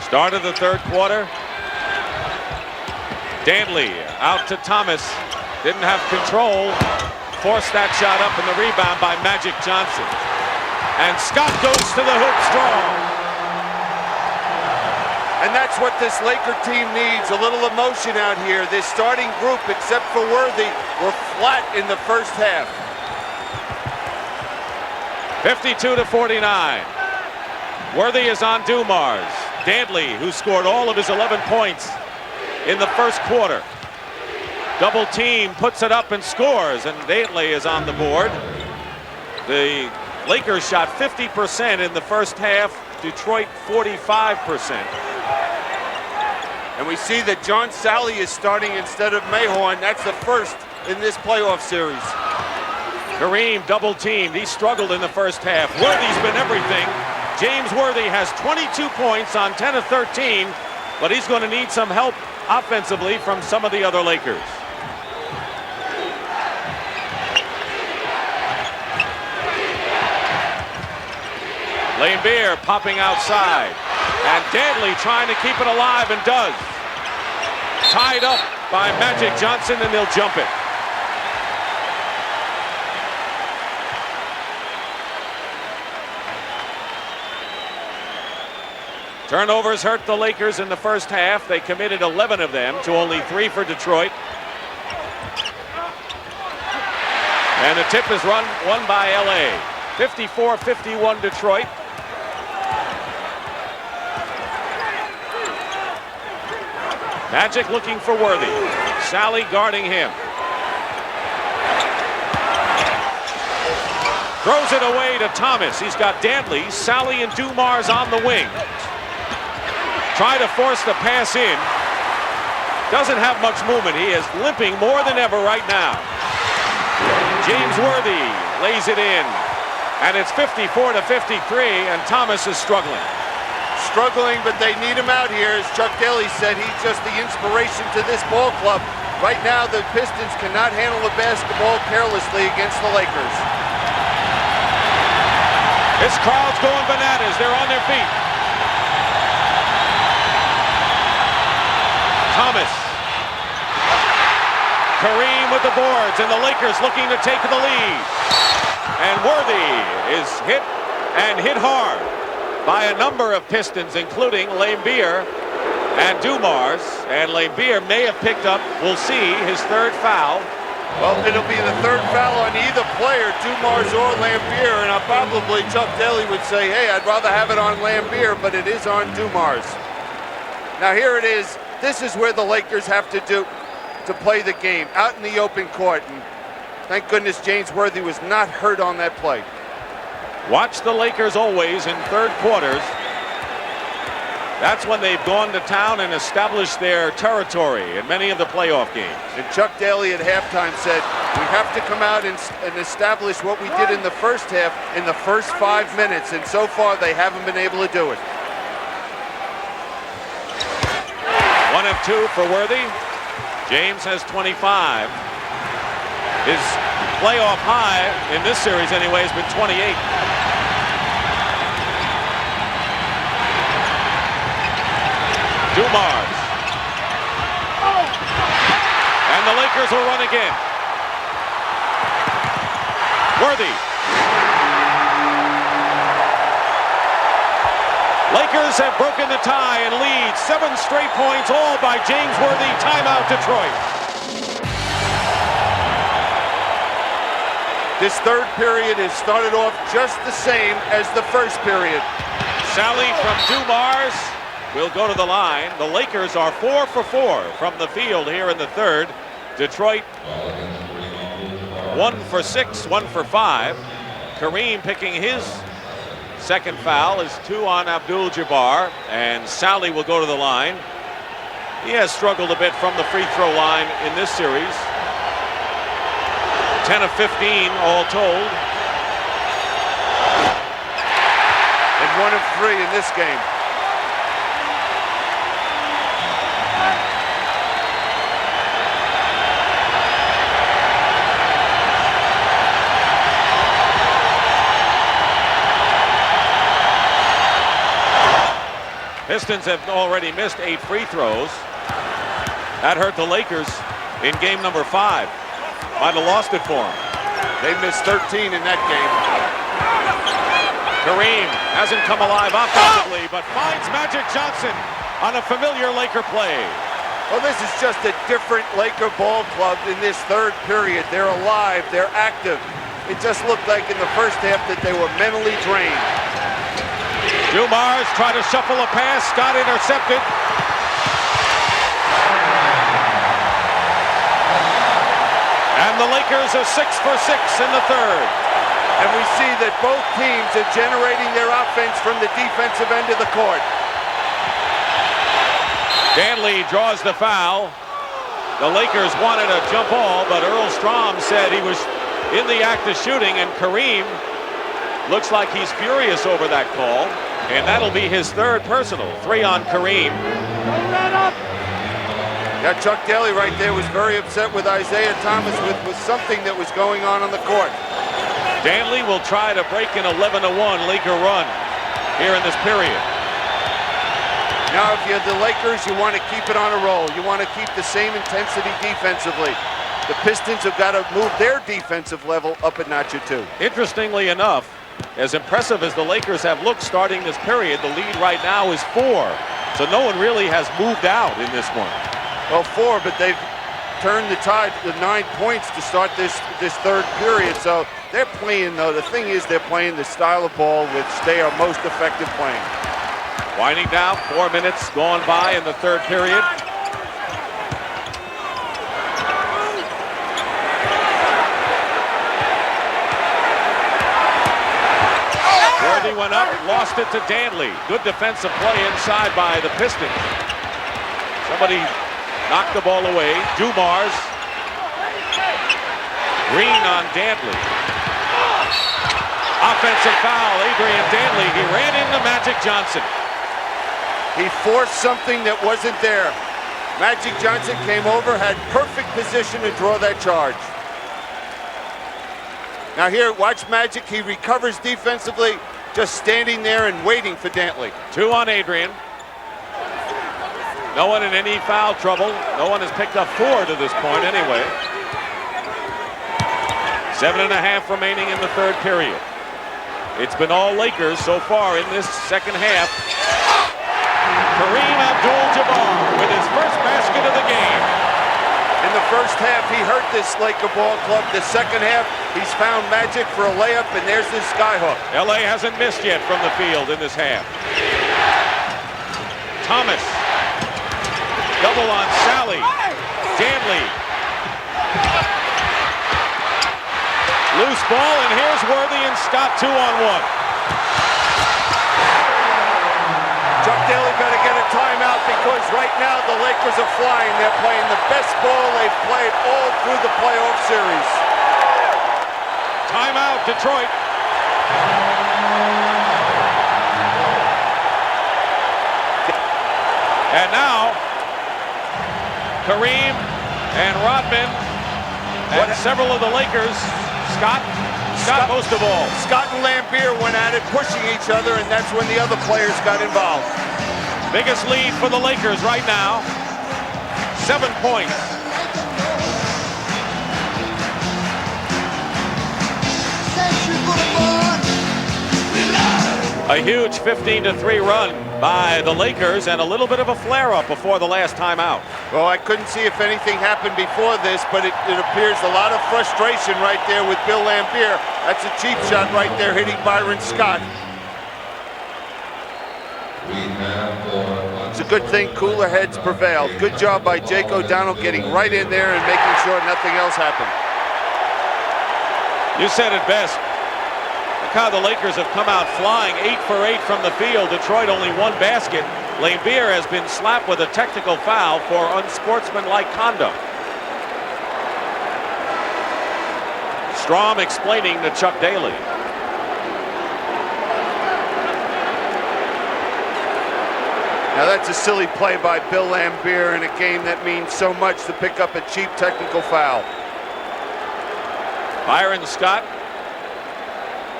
Start of the third quarter. Dantley out to Thomas. Didn't have control. Forced that shot up, and the rebound by Magic Johnson. And Scott goes to the hoop strong. And that's what this Laker team needs, a little emotion out here. This starting group, except for Worthy, were flat in the first half. 52-49. Worthy is on Dumars. Dantley, who scored all of his 11 points in the first quarter. Double team, puts it up and scores, and Dantley is on the board. The Lakers shot 50% in the first half, Detroit 45%. And we see that John Sally is starting instead of Mayhorn. That's the first in this playoff series. Kareem double teamed. He struggled in the first half. Worthy's been everything. James Worthy has 22 points on 10 of 13, but he's going to need some help offensively from some of the other Lakers. Lane Beer popping outside, and Dantley trying to keep it alive, and does. Tied up by Magic Johnson, and they'll jump it. Turnovers hurt the Lakers in the first half. They committed 11 of them to only 3 for Detroit. And the tip is won by LA. 54-51 Detroit. Magic looking for Worthy. Sally guarding him. Throws it away to Thomas. He's got Dantley, Sally, and Dumars on the wing. Try to force the pass in. Doesn't have much movement. He is limping more than ever right now. James Worthy lays it in. And it's 54-53, and Thomas is struggling. Struggling, but they need him out here. As Chuck Daly said, he's just the inspiration to this ball club. Right now, the Pistons cannot handle the basketball carelessly against the Lakers. This crowd's going bananas. They're on their feet. Thomas. Kareem with the boards, and the Lakers looking to take the lead. And Worthy is hit, and hit hard, by a number of Pistons, including Lane Beer and Dumars. And Lane Beer may have picked up, we'll see, his third foul. Well, it'll be the third foul on either player, Dumars or Lambier, and probably Chuck Daly would say, hey, I'd rather have it on Lambier, but it is on Dumars. Now here it is. This is where the Lakers have to do to play the game, out in the open court. And thank goodness James Worthy was not hurt on that play. Watch the Lakers always in third quarters. That's when they've gone to town and established their territory in many of the playoff games. And Chuck Daly at halftime said, we have to come out and establish what we did in the first half in the first 5 minutes. And so far, they haven't been able to do it. 1 of 2 for Worthy. James has 25. His playoff high in this series anyway has been 28. Dumars. And the Lakers will run again. Worthy. Lakers have broken the tie and lead 7 straight points, all by James Worthy. Timeout, Detroit. This third period has started off just the same as the first period. Sally from Dumars will go to the line. The Lakers are 4 for 4 from the field here in the third. Detroit 1 for 6, 1 for 5. Kareem picking his second foul is 2 on Abdul-Jabbar, and Sally will go to the line. He has struggled a bit from the free throw line in this series. 10 of 15 all told. And 1 of 3 in this game. Pistons have already missed 8 free throws. That hurt the Lakers in game number 5. Might have lost it for them. They missed 13 in that game. Kareem hasn't come alive offensively, but finds Magic Johnson on a familiar Laker play. Well, this is just a different Laker ball club in this third period. They're alive, they're active. It just looked like in the first half that they were mentally drained. Dumars tried to shuffle a pass. Scott intercepted. And the Lakers are 6 for 6 in the third. And we see that both teams are generating their offense from the defensive end of the court. Danley draws the foul. The Lakers wanted a jump ball, but Earl Strom said he was in the act of shooting, and Kareem looks like he's furious over that call. And that'll be his third personal. 3 on Kareem. Yeah, Chuck Daly right there was very upset with Isaiah Thomas with something that was going on the court. Danley will try to break an 11-1 Laker run here in this period. Now, if you're the Lakers, you want to keep it on a roll. You want to keep the same intensity defensively. The Pistons have got to move their defensive level up a notch or two. Interestingly enough, as impressive as the Lakers have looked starting this period, the lead right now is 4. So no one really has moved out in this one. Well, 4, but they've turned the tide to 9 points to start this third period. So they're playing, though. The thing is, they're playing the style of ball which they are most effective playing. Winding down, 4 minutes gone by in the third period. Worthy went up, lost it to Danley. Good defensive play inside by the Pistons. Somebody knocked the ball away. Dumars. Green on Danley. Offensive foul, Adrian Danley. He ran into Magic Johnson. He forced something that wasn't there. Magic Johnson came over, had perfect position to draw that charge. Now here, watch Magic. He recovers defensively, just standing there and waiting for Dantley. 2 on Adrian. No one in any foul trouble. No one has picked up 4 to this point anyway. 7.5 remaining in the third period. It's been all Lakers so far in this second half. Kareem Abdul-Jabbar with his first basket of the game. In the first half, he hurt this Laker ball club. The second half, he's found Magic for a layup, and there's this skyhook. LA hasn't missed yet from the field in this half. Thomas. Double on Sally. Danley. Loose ball, and here's Worthy and Scott 2 on 1. Chuck Daly better get a timeout because right now the Lakers are flying. They're playing the best ball they've played all through the playoff series. Timeout, Detroit. And now, Kareem and Rodman and several of the Lakers. Scott most of all. Scott and Lambier went at it, pushing each other, and that's when the other players got involved. Biggest lead for the Lakers right now. 7 points. A huge 15-3 run by the Lakers and a little bit of a flare-up before the last timeout. Well, I couldn't see if anything happened before this, but it appears a lot of frustration right there with Bill Lambier. That's a cheap shot right there hitting Byron Scott. It's a good thing cooler heads prevailed. Good job by Jake O'Donnell getting right in there and making sure nothing else happened. You said it best. Look how the Lakers have come out flying 8 for 8 from the field. Detroit only 1 basket. Lambier has been slapped with a technical foul for unsportsmanlike conduct. Strom explaining to Chuck Daly. Now that's a silly play by Bill Lambier in a game that means so much to pick up a cheap technical foul. Byron Scott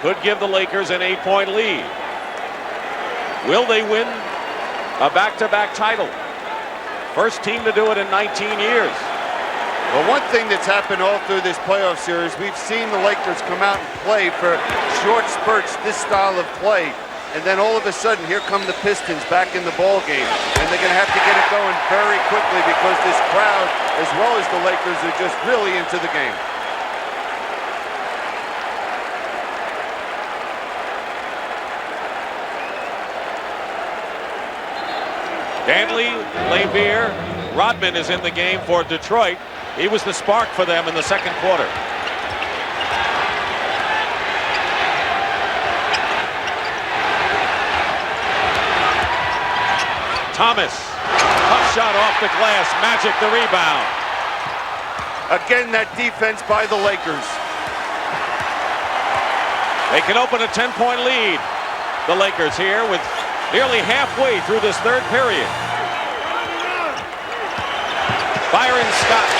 could give the Lakers an 8-point lead. Will they win a back-to-back title. First team to do it in 19 years. Well, one thing that's happened all through this playoff series, we've seen the Lakers come out and play for short spurts, this style of play, and then all of a sudden, here come the Pistons back in the ball game, and they're going to have to get it going very quickly because this crowd, as well as the Lakers, are just really into the game. Dantley, Laimbeer, Rodman is in the game for Detroit. He was the spark for them in the second quarter. Thomas, tough shot off the glass, Magic the rebound. Again, that defense by the Lakers. They can open a 10-point lead. The Lakers here with nearly halfway through this third period. Byron Scott.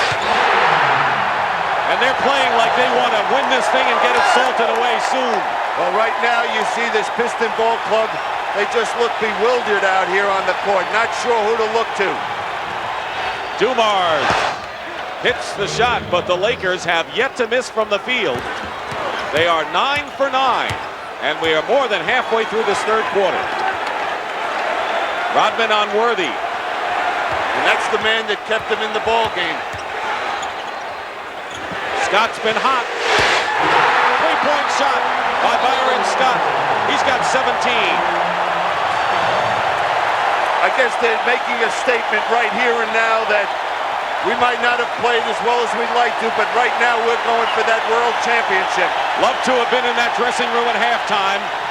And they're playing like they want to win this thing and get it salted away soon. Well, right now you see this Piston ball club, they just look bewildered out here on the court, not sure who to look to. Dumars hits the shot, but the Lakers have yet to miss from the field. They are 9 for 9, and we are more than halfway through this third quarter. Rodman on Worthy. And that's the man that kept him in the ball game. Scott's been hot. Three-point shot by Byron Scott. He's got 17. I guess they're making a statement right here and now that we might not have played as well as we'd like to, but right now we're going for that world championship. Love to have been in that dressing room at halftime.